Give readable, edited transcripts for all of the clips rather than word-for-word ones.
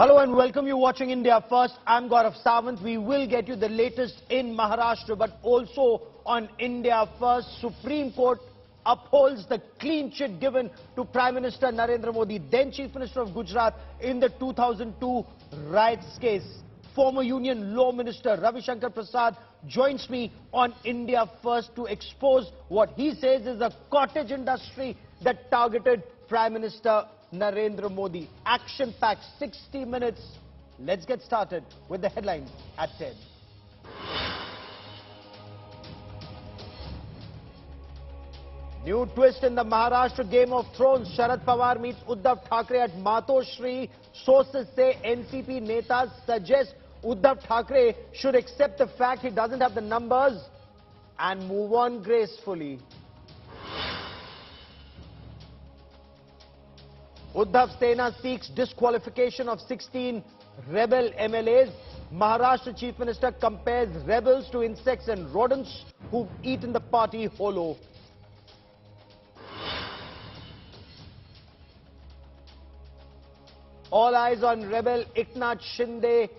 Hello and welcome you watching India First. I'm Gaurav Sawant. We will get you the latest in Maharashtra, but also on India First. Supreme Court upholds the clean chit given to Prime Minister Narendra Modi, then Chief Minister of Gujarat, in the 2002 riots case. Former Union Law Minister Ravi Prasad joins me on India First to expose what he says is a cottage industry that targeted Prime Minister Narendra Modi. Action-packed 60 minutes. Let's get started with the headlines at 10. New twist in the Maharashtra Game of Thrones. Sharad Pawar meets Uddhav Thackeray at Matoshri. Sources say NCP netas suggest Uddhav Thackeray should accept the fact he doesn't have the numbers and move on gracefully. Uddhav Sena seeks disqualification of 16 rebel MLAs. Maharashtra Chief Minister compares rebels to insects and rodents who've eaten the party hollow. All eyes on rebel Eknath Shinde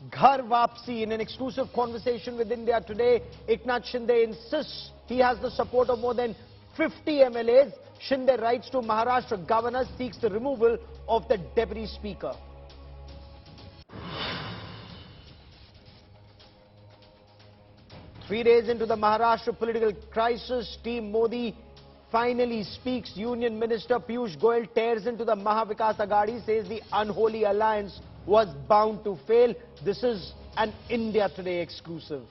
Ghar Vapsi. In an exclusive conversation with India Today, Eknath Shinde insists he has the support of more than 50 MLAs. Shinde writes to Maharashtra governor, seeks the removal of the deputy speaker. Three days into the Maharashtra political crisis, Team Modi finally speaks. Union Minister Piyush Goyal tears into the Mahavikas Aghadi, says the unholy alliance was bound to fail. This is an India Today exclusive.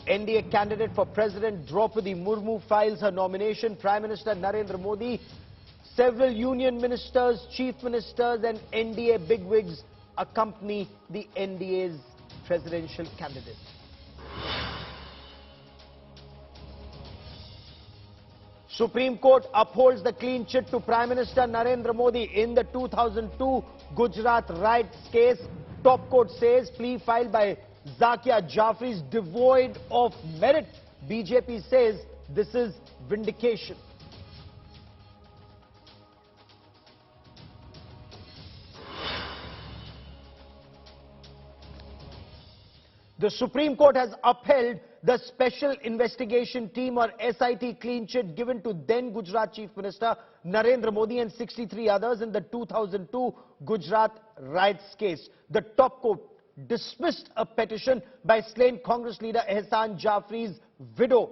NDA candidate for President Draupadi Murmu files her nomination. Prime Minister Narendra Modi, several union ministers, chief ministers and NDA bigwigs accompany the NDA's presidential candidate. Supreme Court upholds the clean chit to Prime Minister Narendra Modi in the 2002 Gujarat riots case. Top court says plea filed by Zakia Jafri is devoid of merit. BJP says this is vindication. The Supreme Court has upheld the Special Investigation Team or SIT clean chit given to then Gujarat Chief Minister Narendra Modi and 63 others in the 2002 Gujarat riots case. The top court dismissed a petition by slain Congress leader Ehsan Jafri's widow,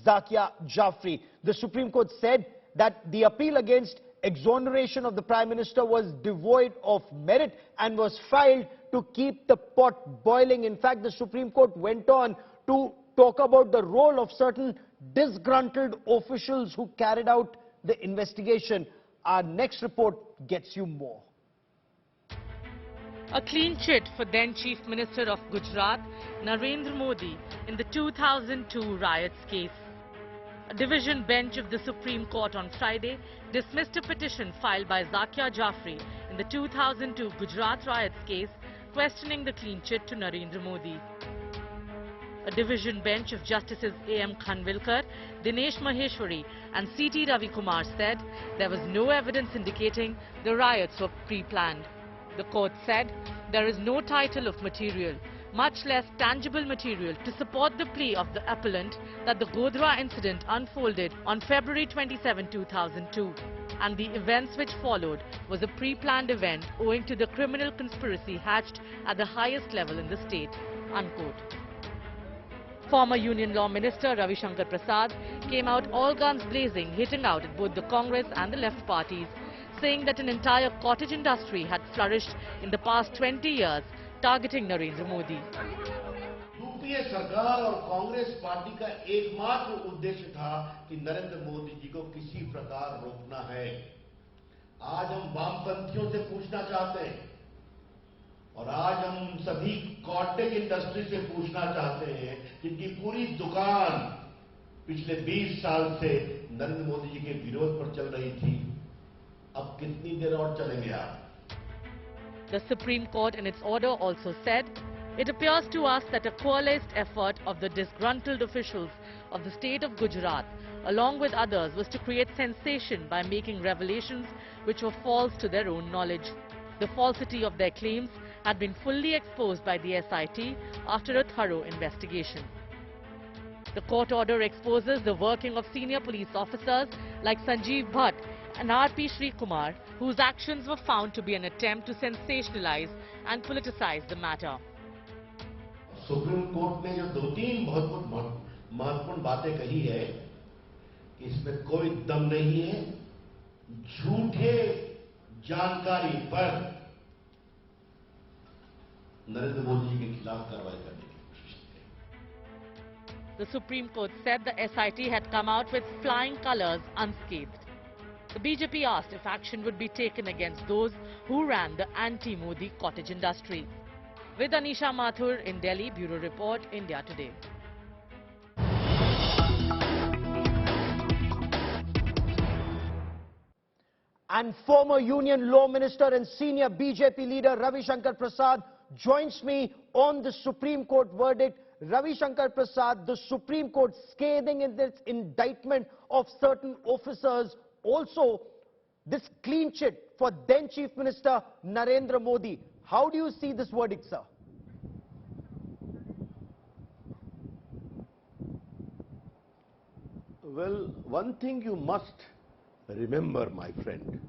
Zakia Jafri. The Supreme Court said that the appeal against exoneration of the Prime Minister was devoid of merit and was filed to keep the pot boiling. In fact, the Supreme Court went on to talk about the role of certain disgruntled officials who carried out the investigation. Our next report gets you more. A clean chit for then Chief Minister of Gujarat, Narendra Modi, in the 2002 riots case. A division bench of the Supreme Court on Friday dismissed a petition filed by Zakia Jafri in the 2002 Gujarat riots case, questioning the clean chit to Narendra Modi. A division bench of Justices A.M. Khanvilkar, Dinesh Maheshwari and C.T. Ravi Kumar said there was no evidence indicating the riots were pre-planned. The court said there is no title of material, much less tangible material, to support the plea of the appellant that the Godhra incident unfolded on February 27, 2002, and the events which followed was a pre-planned event owing to the criminal conspiracy hatched at the highest level in the state, unquote. Former Union Law Minister Ravi Prasad came out all guns blazing, hitting out at both the Congress and the left parties, saying that an entire cottage industry had flourished in the past 20 years, targeting Narendra Modi. UPA सरकार और Congress party का एकमात्र उद्देश्य था कि नरेंद्र मोदी जी को किसी प्रकार रोकना है। आज हम वामपंथियों से पूछना चाहते हैं और आज हम सभी कॉटेज इंडस्ट्री से पूछना चाहते हैं जिनकी पूरी दुकान पिछले 20 साल से नरेंद्र मोदी जी के विरोध पर चल रही थी, अब कितनी देर और चलेंगे आप? The Supreme Court in its order also said, it appears to us that a coalesced effort of the disgruntled officials of the state of Gujarat along with others, was to create sensation by making revelations which were false to their own knowledge. The falsity of their claims had been fully exposed by the SIT after a thorough investigation. The court order exposes the working of senior police officers like Sanjeev Bhatt and R.P. Srikumar, whose actions were found to be an attempt to sensationalize and politicize the matter. Supreme court ने जो दो तीन बहुत महत्वपूर्ण बातें कही है कि इसमें कोई दम नहीं है, झूठे जानकारी पर नरेंद्र मोदी जी के खिलाफ कार्रवाई करने की कोशिश की। The Supreme Court said the SIT had come out with flying colours unscathed. The BJP asked if action would be taken against those who ran the anti-Modi cottage industry. With Anisha Mathur in Delhi, Bureau Report, India Today. And former Union Law Minister and senior BJP leader Ravi Prasad joins me on the Supreme Court verdict. Ravi Prasad, the Supreme Court scathing in its indictment of certain officers. Also, this clean chit for then Chief Minister Narendra Modi. How do you see this verdict, sir? Well, one thing you must remember, my friend.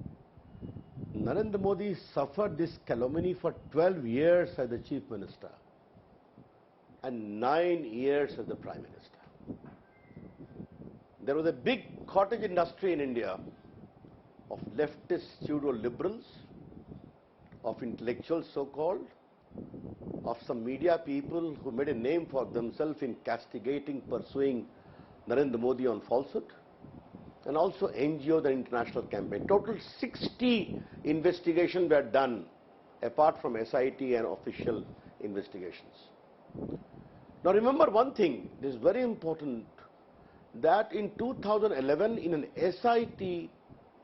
Narendra Modi suffered this calumny for 12 years as the Chief Minister and 9 years as the Prime Minister. There was a big cottage industry in India of leftist pseudo-liberals, of intellectuals so-called, of some media people who made a name for themselves in castigating, pursuing Narendra Modi on falsehood, and also NGO, the international campaign. Total 60 investigations were done apart from SIT and official investigations. Now remember one thing, this is very important, that in 2011 in an SIT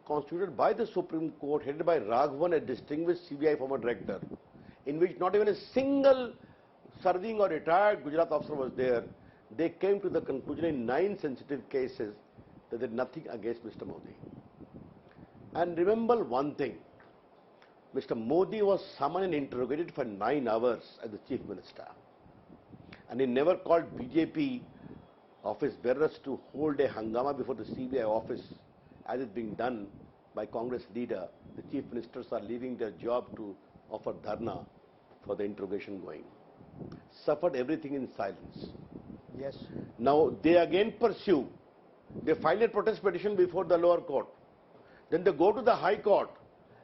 constituted by the Supreme Court, headed by Raghavan, a distinguished CBI former director, in which not even a single serving or retired Gujarat officer was there, they came to the conclusion in 9 sensitive cases that there is nothing against Mr. Modi. And remember one thing, Mr. Modi was summoned and interrogated for 9 hours as the Chief Minister. And he never called BJP office bearers to hold a hangama before the CBI office as is being done by Congress leader. The Chief Ministers are leaving their job to offer dharna for the interrogation going. Suffered everything in silence. Yes. Now they again pursue. They file a protest petition before the lower court. Then they go to the High Court.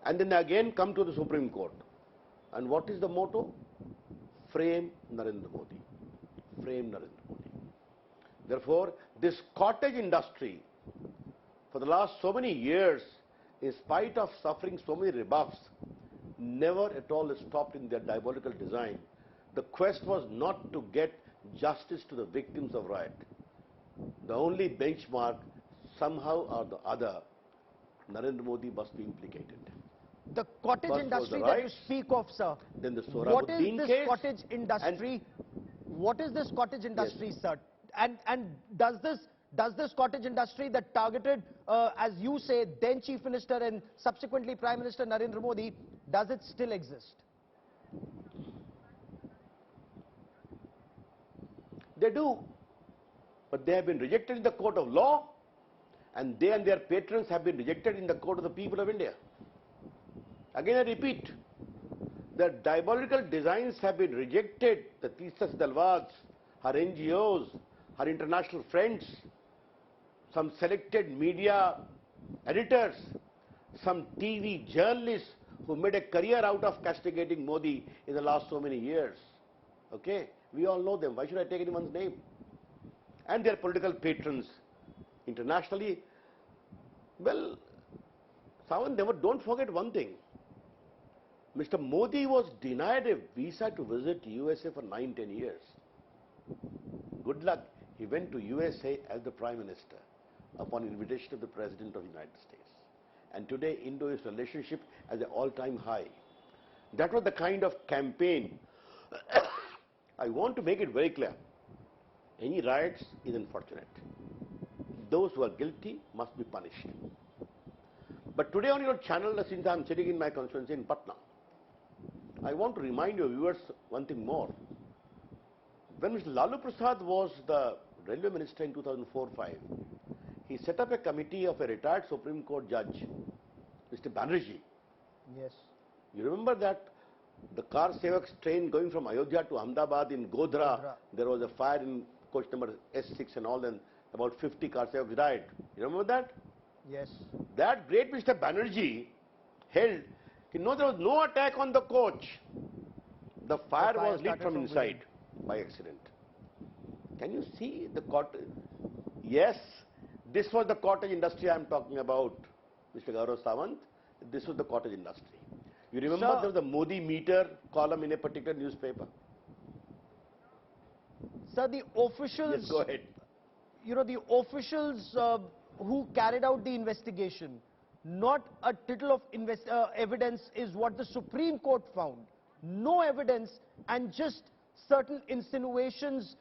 And then they again come to the Supreme Court. And what is the motto? Frame Narendra Modi. Frame Narendra Modi. Therefore, this cottage industry, for the last so many years, in spite of suffering so many rebuffs, never at all stopped in their diabolical design. The quest was not to get justice to the victims of riot. The only benchmark, somehow or the other, Narendra Modi must be implicated. The cottage First industry was the that you riots, speak of, sir. then the What is Sohrabuddin this case, cottage industry? What is this cottage industry, Yes. sir? And does this cottage industry that targeted, as you say, then Chief Minister and subsequently Prime Minister Narendra Modi, does it still exist? They do, but they have been rejected in the court of law, and they and their patrons have been rejected in the court of the people of India. Again I repeat, the diabolical designs have been rejected. The Tisas Dalwads, her NGOs, her international friends, some selected media editors, some TV journalists who made a career out of castigating Modi in the last so many years. Okay? We all know them. Why should I take anyone's name? And their political patrons internationally. Well, don't forget one thing. Mr. Modi was denied a visa to visit USA for 9-10 years. Good luck. He went to USA as the Prime Minister upon invitation of the President of the United States. And today, Indo-US relationship is at an all-time high. That was the kind of campaign. I want to make it very clear. Any riots is unfortunate. those who are guilty must be punished. But today on your channel, since I am sitting in my constituency in Patna, I want to remind your viewers one thing more. When Mr. Lalu Prasad was the railway minister in 2004-05, he set up a committee of a retired Supreme Court judge, Mr. Banerjee. Yes. You remember that the car Sevak's train going from Ayodhya to Ahmedabad in Godhra, there was a fire in coach number S6 and all, and about 50 car Sevaks died. You remember that? Yes. That great Mr. Banerjee held, there was no attack on the coach. The fire was lit from inside by accident. Can you see the cottage? Yes, this was the cottage industry I am talking about, Mr. Gaurav Sawant. This was the cottage industry. You remember there was the Modi meter column in a particular newspaper? Sir, the officials... Yes, go ahead. You know, the officials who carried out the investigation, not a tittle of evidence is what the Supreme Court found. No evidence, and just certain insinuations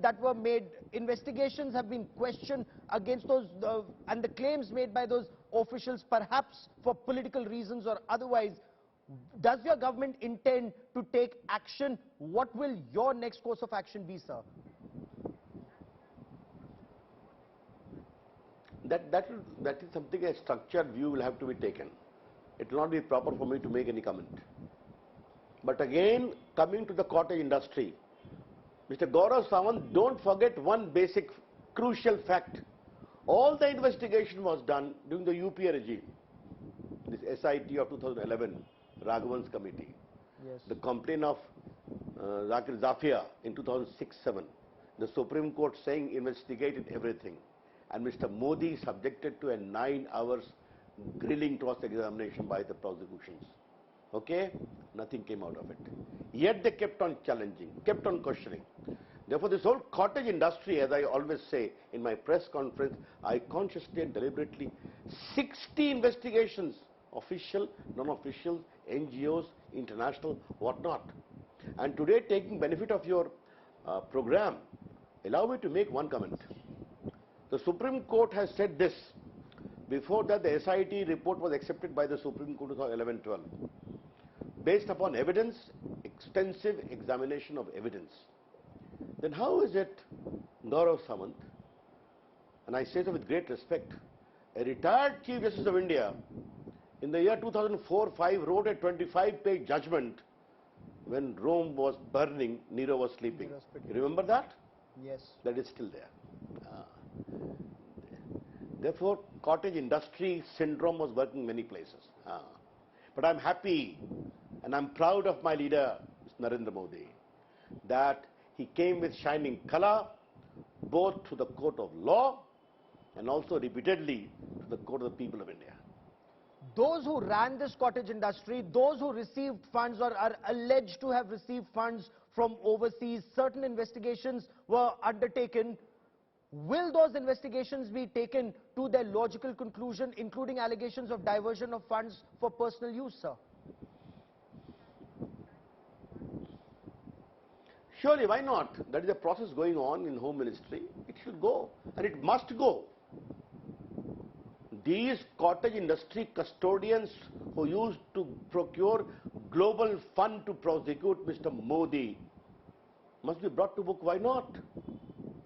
that were made. Investigations have been questioned against those, and the claims made by those officials, perhaps for political reasons or otherwise. Does your government intend to take action? What will your next course of action be, sir? That is something, a structured view will have to be taken. It will not be proper for me to make any comment. But again, coming to the cottage industry, Mr. Gaurav Sawant, don't forget one basic, crucial fact. All the investigation was done during the UPA regime. This SIT of 2011, Raghavan's committee. Yes. The complaint of Zakia Jafri in 2006-07. The Supreme Court saying investigated everything. And Mr. Modi subjected to a 9 hours grilling cross-examination by the prosecutions. Okay? Nothing came out of it. Yet they kept on challenging, kept on questioning. Therefore, this whole cottage industry, as I always say in my press conference, I consciously and deliberately, 60 investigations, official, non-official, NGOs, international, whatnot. And today, taking benefit of your program, allow me to make one comment. The Supreme Court has said this. Before that, the SIT report was accepted by the Supreme Court in 2011-12. Based upon evidence, extensive examination of evidence. Then how is it, Gaurav Sawant, and I say so with great respect, a retired Chief Justice of India, in the year 2004-05, wrote a 25-page judgment when Rome was burning, Nero was sleeping. You remember that? Yes. That is still there. Therefore, cottage industry syndrome was working in many places. But I'm happy and I'm proud of my leader, Mr. Narendra Modi, that he came with shining color, both to the court of law and also repeatedly to the court of the people of India. Those who ran this cottage industry, those who received funds or are alleged to have received funds from overseas, certain investigations were undertaken. Will those investigations be taken to their logical conclusion, including allegations of diversion of funds for personal use, sir? Surely, why not? That is a process going on in Home Ministry. It should go, and it must go. These cottage industry custodians who used to procure global fund to prosecute Mr. Modi must be brought to book. Why not?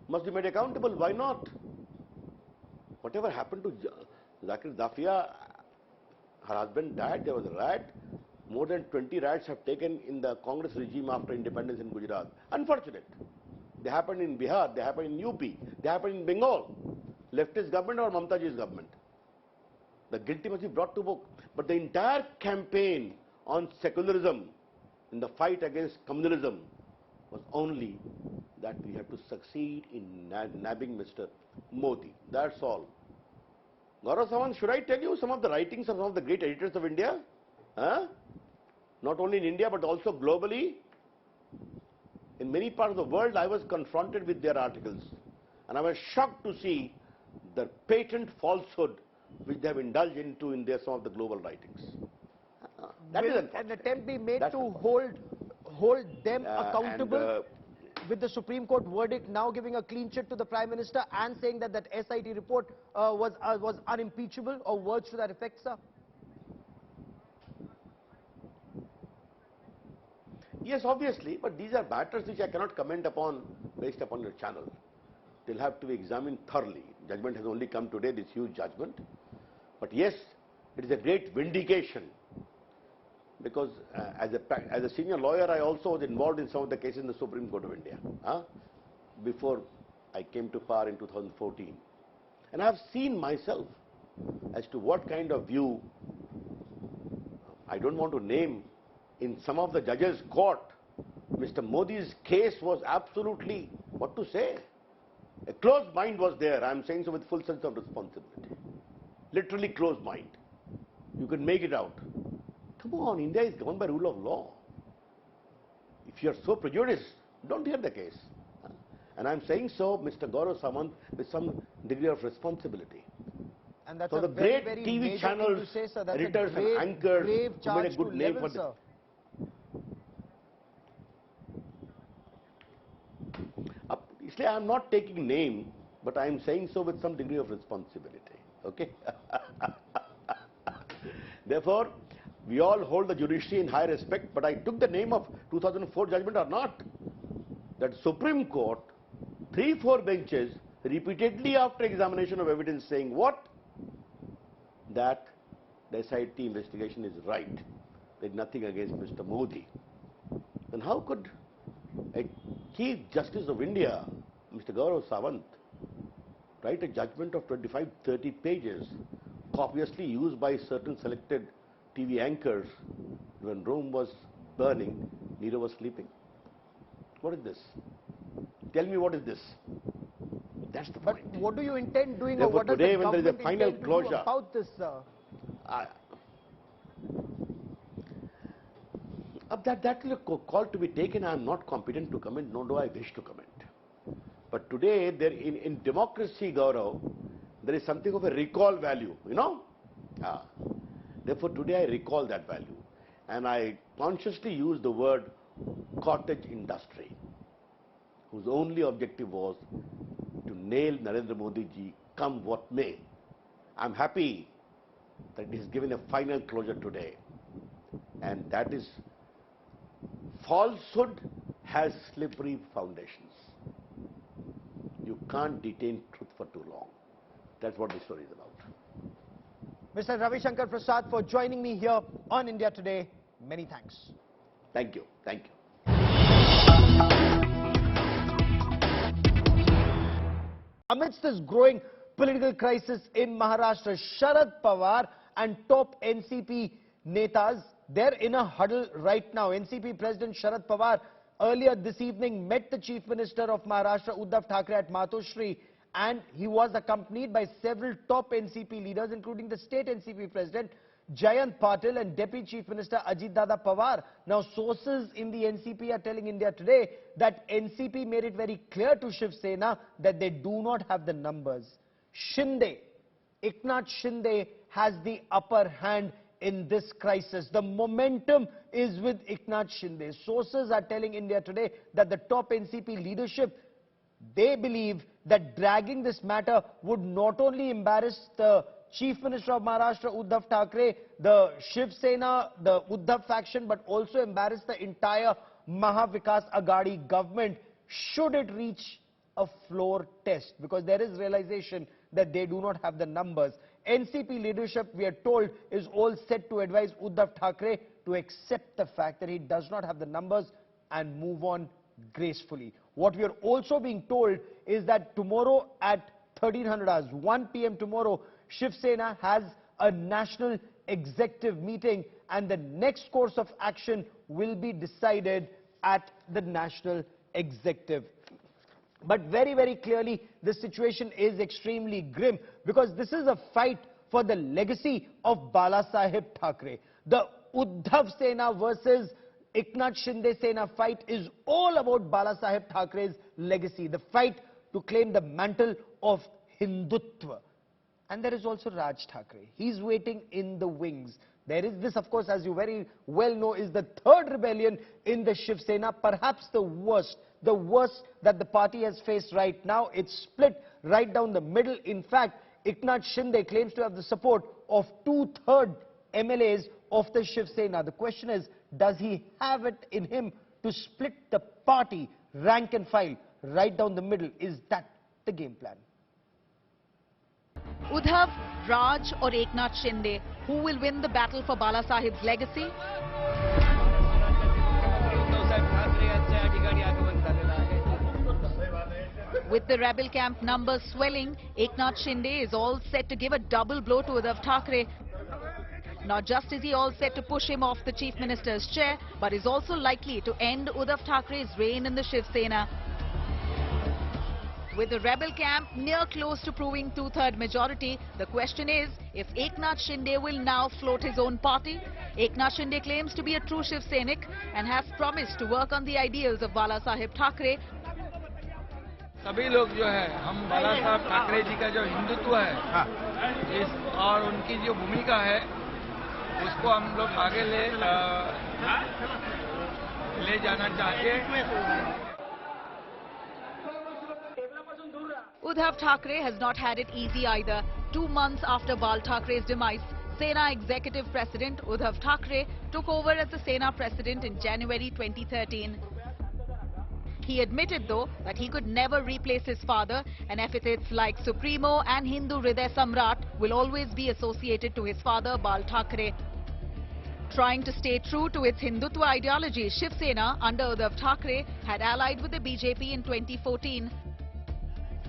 Must be made accountable. Why not? Whatever happened to Zakia Jafri, her husband died, there was a riot. More than 20 riots have taken in the Congress regime after independence in Gujarat. Unfortunate. They happened in Bihar, they happened in UP, they happened in Bengal. Leftist government or Mamtaji's government. The guilty must be brought to book. But the entire campaign on secularism in the fight against communalism was only that we have to succeed in nabbing Mr. Modi. That's all. Gaurav Sawant, should I tell you some of the writings of some of the great editors of India? Not only in India but also globally. In many parts of the world, I was confronted with their articles. And I was shocked to see the patent falsehood which they have indulged into in some of the global writings. Will an attempt be made to hold them accountable? with the Supreme Court verdict now giving a clean chit to the Prime Minister and saying that that SIT report was unimpeachable, or words to that effect, sir? Yes, obviously, but these are matters which I cannot comment upon based upon your channel. They'll have to be examined thoroughly. Judgment has only come today, this huge judgment. But yes, it is a great vindication, because as a senior lawyer, I also was involved in some of the cases in the Supreme Court of India before I came to power in 2014. And I have seen myself as to what kind of view, I don't want to name, in some of the judges' court, Mr. Modi's case was absolutely, what to say, a closed mind was there. I am saying so with full sense of responsibility. Literally closed mind. You can make it out. Come on, India is governed by rule of law. If you are so prejudiced, don't hear the case. And I am saying so, Mr. Gaurav Samant, with some degree of responsibility. And that's so a the very, great very TV channels, say, sir. That's editors grave, and anchors who made a good name level, for sir. Isliye I am not taking name, but I am saying so with some degree of responsibility. Okay? Therefore, we all hold the judiciary in high respect, but I took the name of 2004 judgment or not. That Supreme Court, 3-4 benches, repeatedly after examination of evidence saying what? That the SIT investigation is right. There is nothing against Mr. Modi. Then how could a Chief Justice of India, Mr. Gaurav Samant, write a judgment of 25-30 pages, copiously used by certain selected TV anchors when Rome was burning, Nero was sleeping? What is this? Tell me, what is this? That's the point. But what do you intend doing, Therefore, or what does today, the when there is a government final intend to do closure about this, sir? That is a call to be taken. I am not competent to comment, nor do I wish to comment. But today, in democracy, Gaurav, there is something of a recall value, you know. Therefore, today I recall that value. And I consciously use the word cottage industry, whose only objective was to nail Narendra Modi ji, come what may. I am happy that it is given a final closure today. And that is, falsehood has slippery foundations. You can't detain truth for too long. That's what the story is about. Mr. Ravi Shankar Prasad, for joining me here on India Today. Many thanks. Thank you. Thank you. Amidst this growing political crisis in Maharashtra, Sharad Pawar and top NCP netas, they're in a huddle right now. NCP President Sharad Pawar earlier this evening met the Chief Minister of Maharashtra, Uddhav Thackeray, at Matoshri, and he was accompanied by several top NCP leaders, including the state NCP President Jayant Patil and Deputy Chief Minister Ajit Dada Pawar. Now, sources in the NCP are telling India Today that NCP made it very clear to Shiv Sena that they do not have the numbers. Eknath Shinde has the upper hand in this crisis. The momentum is with Eknath Shinde. Sources are telling India Today that the top NCP leadership, they believe that dragging this matter would not only embarrass the Chief Minister of Maharashtra, Uddhav Thackeray, the Shiv Sena, the Uddhav faction, but also embarrass the entire Mahavikas Aghadi government should it reach a floor test, because there is realization that they do not have the numbers. NCP leadership, we are told, is all set to advise Uddhav Thackeray to accept the fact that he does not have the numbers and move on gracefully. What we are also being told is that tomorrow at 1300 hours, 1 p.m. tomorrow, Shiv Sena has a national executive meeting, and the next course of action will be decided at the national executive. But very, very clearly, the situation is extremely grim, because this is a fight for the legacy of Balasaheb Thackeray. The Uddhav Sena versus Eknath Shinde Sena fight is all about Balasaheb Thackeray's legacy, the fight to claim the mantle of Hindutva. And there is also Raj Thackeray. He's waiting in the wings. There is this, of course, as you very well know, is the third rebellion in the Shiv Sena, perhaps the worst that the party has faced right now. It's split right down the middle. In fact, Eknath Shinde claims to have the support of 2/3 MLAs of the Shiv Sena. The question is, does he have it in him to split the party rank and file right down the middle? Is that the game plan? Uddhav, Raj or Eknath Shinde, who will win the battle for Bala Sahib's legacy? With the rebel camp numbers swelling, Eknath Shinde is all set to give a double blow to Uddhav Thackeray. Not just is he all set to push him off the Chief Minister's chair, but is also likely to end Uddhav Thackeray's reign in the Shiv Sena. With the rebel camp near close to proving 2/3 majority, the question is if Eknath Shinde will now float his own party. Eknath Shinde claims to be a true Shiv Sainik and has promised to work on the ideals of Bala Sahib Thackeray. सभी लोग जो है हम बाला साहब ठाकरे जी का जो हिंदुत्व है इस और उनकी जो भूमिका है उसको हम लोग आगे ले जाना चाहते हैं. Uddhav Thackeray has not had it easy either. 2 months after Bal Thackeray's demise, Sena Executive President Uddhav Thackeray took over as the Sena President in January 2013. He admitted, though, that he could never replace his father, and epithets like Supremo and Hindu Hriday Samrat will always be associated to his father, Bal Thackeray. Trying to stay true to its Hindutva ideology, Shiv Sena under Uddhav Thackeray had allied with the BJP in 2014.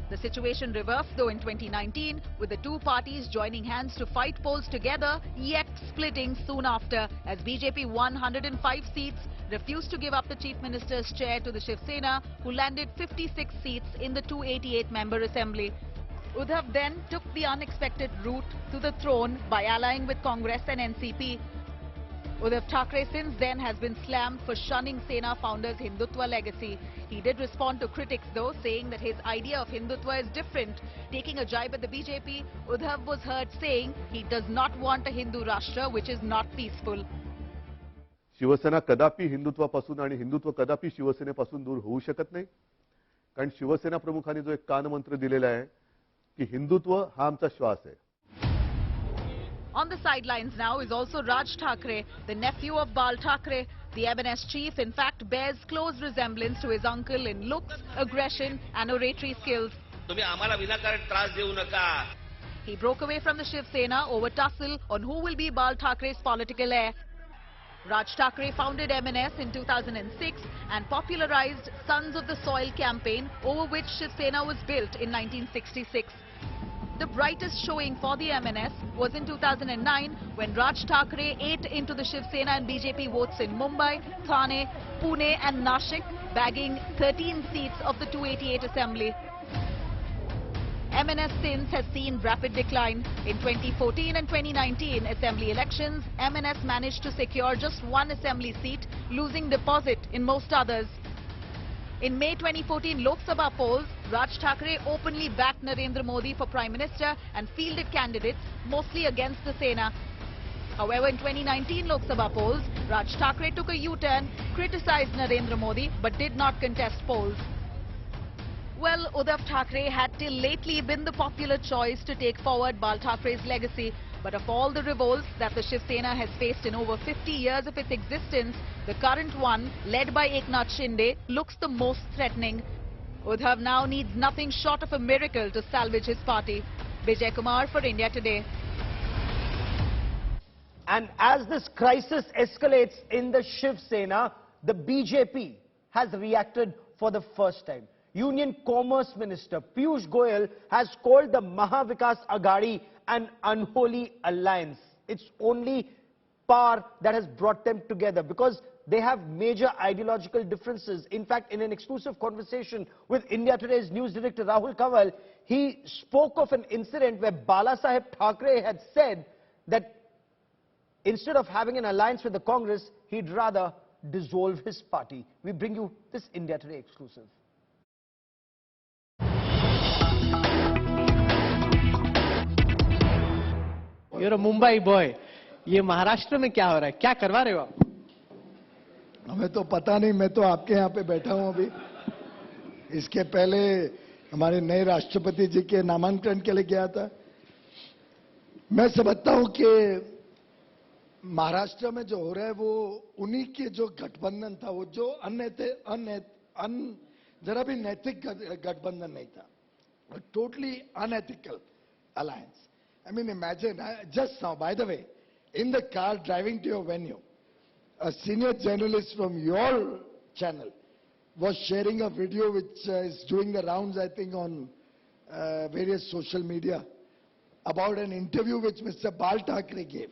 The situation reversed, though, in 2019, with the two parties joining hands to fight polls together, yet splitting soon after, as BJP won 105 seats, refused to give up the Chief Minister's chair to the Shiv Sena, who landed 56 seats in the 288-member assembly. Uddhav then took the unexpected route to the throne by allying with Congress and NCP. Uddhav Thackeray since then has been slammed for shunning Sena founder's Hindutva legacy. He did respond to critics, though, saying that his idea of Hindutva is different. Taking a jibe at the BJP, Uddhav was heard saying he does not want a Hindu Rashtra which is not peaceful. Shiv Sena कदापि हिंदुत्वापासून आणि हिंदुत्व कदापि शिवसेनेपासून दूर होऊ शकत नाही. कारण शिवसेना प्रमुखांनी जो एक कानमंत्र दिलेला आहे की हिंदुत्व हा आमचा श्वास आहे. On the sidelines now is also Raj Thackeray, the nephew of Bal Thackeray. The MNS chief, in fact, bears close resemblance to his uncle in looks, aggression and oratory skills. He broke away from the Shiv Sena over tussle on who will be Bal Thackeray's political heir. Raj Thackeray founded MNS in 2006 and popularized Sons of the Soil campaign, over which Shiv Sena was built in 1966. The brightest showing for the MNS was in 2009 when Raj Thackeray ate into the Shiv Sena and BJP votes in Mumbai, Thane, Pune and Nashik, bagging 13 seats of the 288 assembly. MNS since has seen rapid decline. In 2014 and 2019 assembly elections, MNS managed to secure just one assembly seat, losing deposit in most others. In May 2014 Lok Sabha polls, Raj Thackeray openly backed Narendra Modi for Prime Minister and fielded candidates mostly against the Sena. However, in 2019 Lok Sabha polls, Raj Thackeray took a U-turn, criticized Narendra Modi but did not contest polls. Well, Uddhav Thackeray had till lately been the popular choice to take forward Bal Thackeray's legacy. But of all the revolts that the Shiv Sena has faced in over 50 years of its existence, the current one, led by Eknath Shinde, looks the most threatening. Uddhav now needs nothing short of a miracle to salvage his party. Vijay Kumar for India Today. And as this crisis escalates in the Shiv Sena, the BJP has reacted for the first time. Union Commerce Minister Piyush Goyal has called the Mahavikas Aghadi an unholy alliance. It's only power that has brought them together because they have major ideological differences. In fact, in an exclusive conversation with India Today's news director Rahul Kanwal, he spoke of an incident where Bala Sahib Thackeray had said that instead of having an alliance with the Congress, he'd rather dissolve his party. We bring you this India Today exclusive. you're a Mumbai boy. ये महाराष्ट्र में क्या हो रहा है? क्या करवा रहे हो आप? हमें तो पता नहीं, मैं तो आपके यहाँ पे बैठा हूँ अभी। इसके पहले हमारे नए राष्ट्रपति जी के नामांकन के लिए गया था। मैं समझता हूँ कि महाराष्ट्र में जो हो रहा है वो उन्हीं के जो गठबंधन था, वो जो जरा भी नैतिक गठबंधन नहीं था, totally unethical alliance. I mean, imagine, just now, by the way, in the car driving to your venue, a senior journalist from your channel was sharing a video which is doing the rounds, I think, on various social media about an interview which Mr. Bal Thackeray gave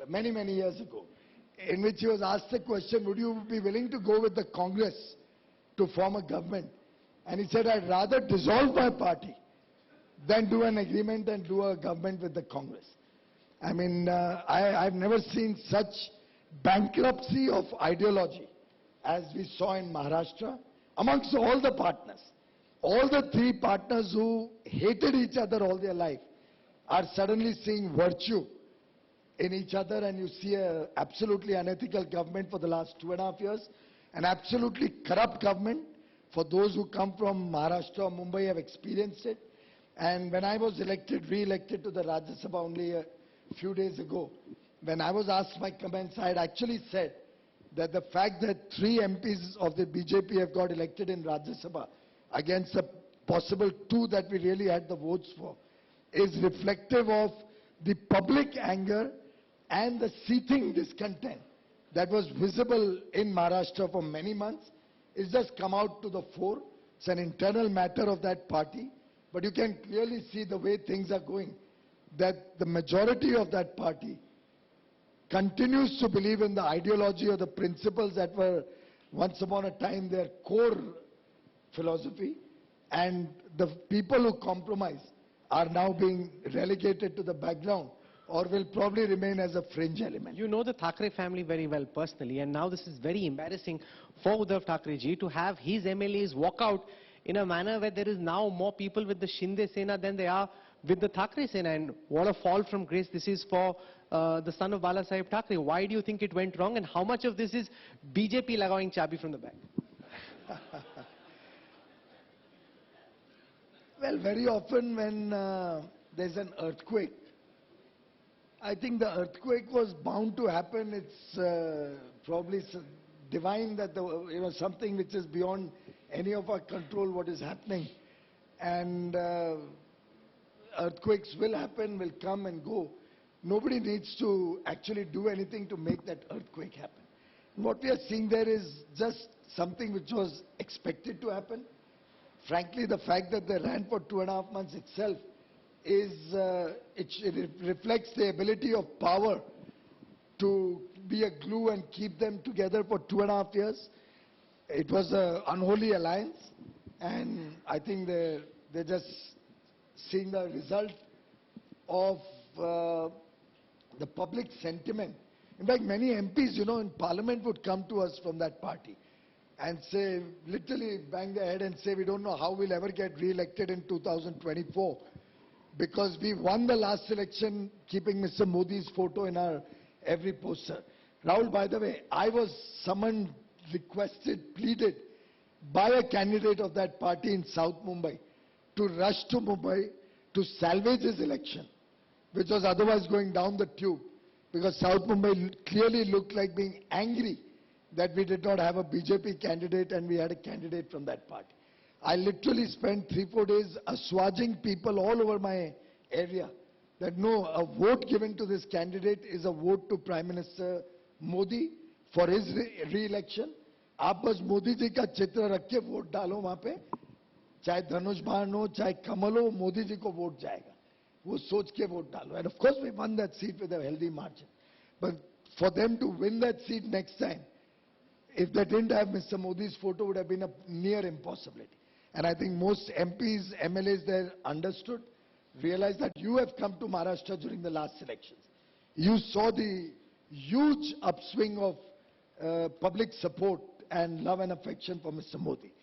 many, many years ago, in which he was asked the question, would you be willing to go with the Congress to form a government? And he said, I'd rather dissolve my party than do an agreement and do a government with the Congress. I mean, I've never seen such bankruptcy of ideology as we saw in Maharashtra amongst all the partners. All the three partners who hated each other all their life are suddenly seeing virtue in each other, and you see an absolutely unethical government for the last 2.5 years, an absolutely corrupt government. For those who come from Maharashtra or Mumbai have experienced it. And when I was re-elected to the Rajya Sabha only a few days ago, when I was asked my comments, I had actually said that the fact that 3 MPs of the BJP have got elected in Rajya Sabha against a possible 2 that we really had the votes for is reflective of the public anger and the seething discontent that was visible in Maharashtra for many months. It's just come out to the fore. It's an internal matter of that party. But you can clearly see the way things are going, that the majority of that party continues to believe in the ideology or the principles that were once upon a time their core philosophy, and the people who compromise are now being relegated to the background or will probably remain as a fringe element. You know the Thackeray family very well personally, and now this is very embarrassing for Uddhav Thackeray ji to have his MLAs walk out in a manner where there is now more people with the Shinde Sena than they are with the Thackeray Sena. And what a fall from grace this is for the son of Bala Saheb Thackeray. Why do you think it went wrong, and how much of this is BJP lagawing chabi from the back? Well, very often when there's an earthquake, I think the earthquake was bound to happen. It's probably divine that something which is beyond any of our control what is happening, and earthquakes will happen, will come and go. Nobody needs to actually do anything to make that earthquake happen. What we are seeing there is just something which was expected to happen. Frankly, the fact that they ran for 2.5 months itself is, it reflects the ability of power to be a glue and keep them together for 2.5 years. It was an unholy alliance, and I think they're just seeing the result of the public sentiment. In fact, many MPs, in Parliament would come to us from that party and say, literally bang their head and say, we don't know how we'll ever get re-elected in 2024 because we won the last election keeping Mr. Modi's photo in our every poster. Rahul, by the way, I was summoned, requested, pleaded by a candidate of that party in South Mumbai to rush to Mumbai to salvage his election, which was otherwise going down the tube, because South Mumbai clearly looked like being angry that we did not have a BJP candidate and we had a candidate from that party. I literally spent 3-4 days assuaging people all over my area that no, a vote given to this candidate is a vote to Prime Minister Modi for his re-election. आप बस मोदी जी का चित्र रख के vote डालो वहां पे, चाहे धनुष बाण हो चाहे कमल हो, मोदी जी को वोट जाएगा, वो सोच के वोट डालो. And of course we won that seat with a healthy margin. But for them to win that seat next time, if they didn't have Mr. Modi's photo, would have been a near impossibility. And I think most MPs, MLAs there understood, realized that you have come to Maharashtra during the last elections. You saw the huge upswing of public support and love and affection for Mr. Modi.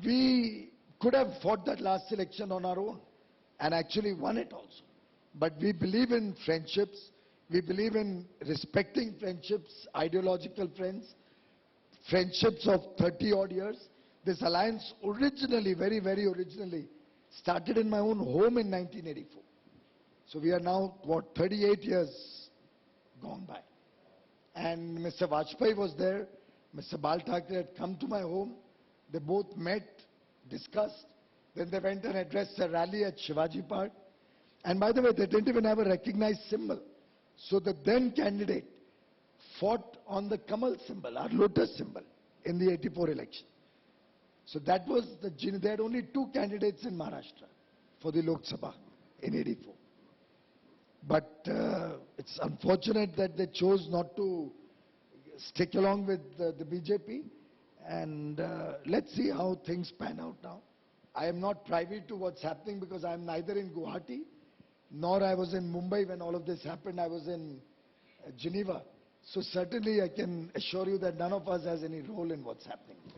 We could have fought that last election on our own and actually won it also. But we believe in friendships. We believe in respecting friendships, ideological friends, friendships of 30-odd years. This alliance originally, very, very originally, started in my own home in 1984. So we are now, 38 years gone by. And Mr. Vajpayee was there. Mr. Bal Thackeray had come to my home. They both met, discussed. Then they went and addressed a rally at Shivaji Park. And by the way, they didn't even have a recognized symbol. So the then candidate fought on the Kamal symbol, our lotus symbol, in the 84 election. So that was they had only 2 candidates in Maharashtra for the Lok Sabha in 84. But it's unfortunate that they chose not to stick along with the BJP. And let's see how things pan out now. I am not privy to what's happening because I am neither in Guwahati nor I was in Mumbai when all of this happened. I was in Geneva. So certainly I can assure you that none of us has any role in what's happening.